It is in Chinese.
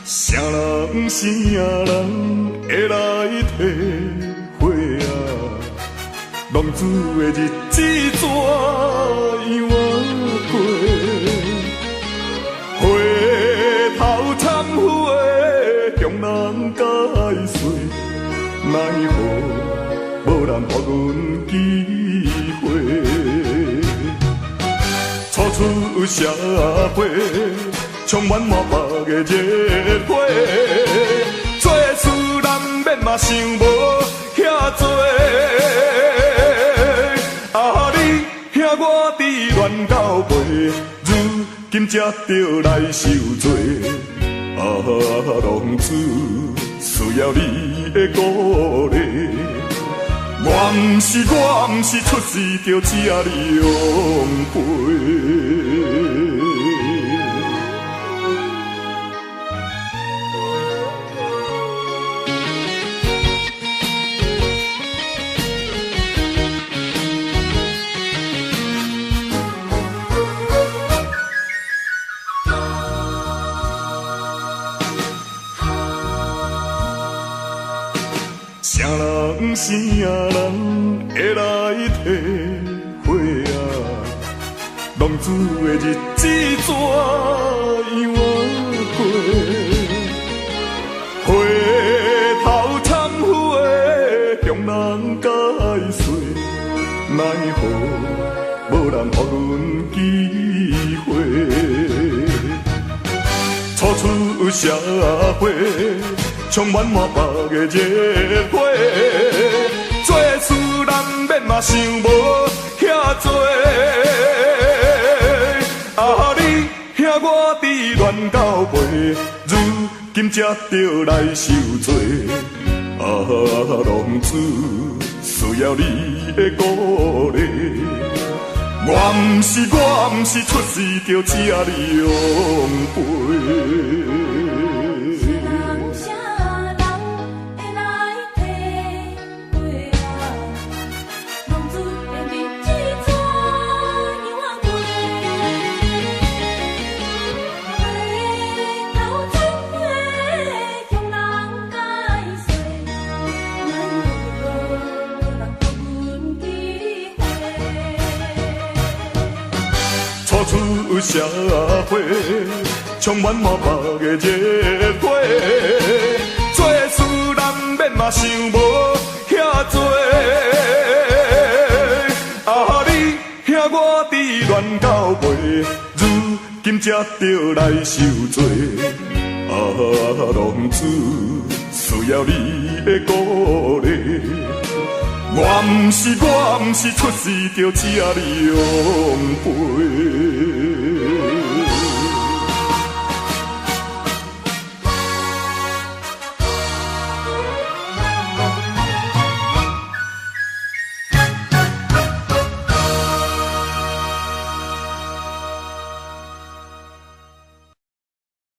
啥人啥人会来体会啊？浪子的日子怎样过？回头忏悔，向人解释，奈何无人给阮机会？初出社会，充满满腹的热火，做事难免嘛想无遐多。啊，你兄我伫乱到尾，如今才着来受罪。啊，浪子需要你的鼓励。我毋是出世就请你养陪。啥人啥人会来体会啊？浪子的日子怎样过？回头忏悔，向人解释，奈何无人给阮机会？初出社会，充满满腹的热火，做事难免嘛想无遐多。啊，你兄我伫乱到尾，如今才着来受罪。啊，浪子需要你的鼓励。我毋是出世就请你养陪。初出社会，充满满腹的热火，做事难免嘛想无遐多。啊，你兄我伫乱到尾，如今才着来受罪。啊，浪子需要你的鼓励。我毋是出世就请你养陪。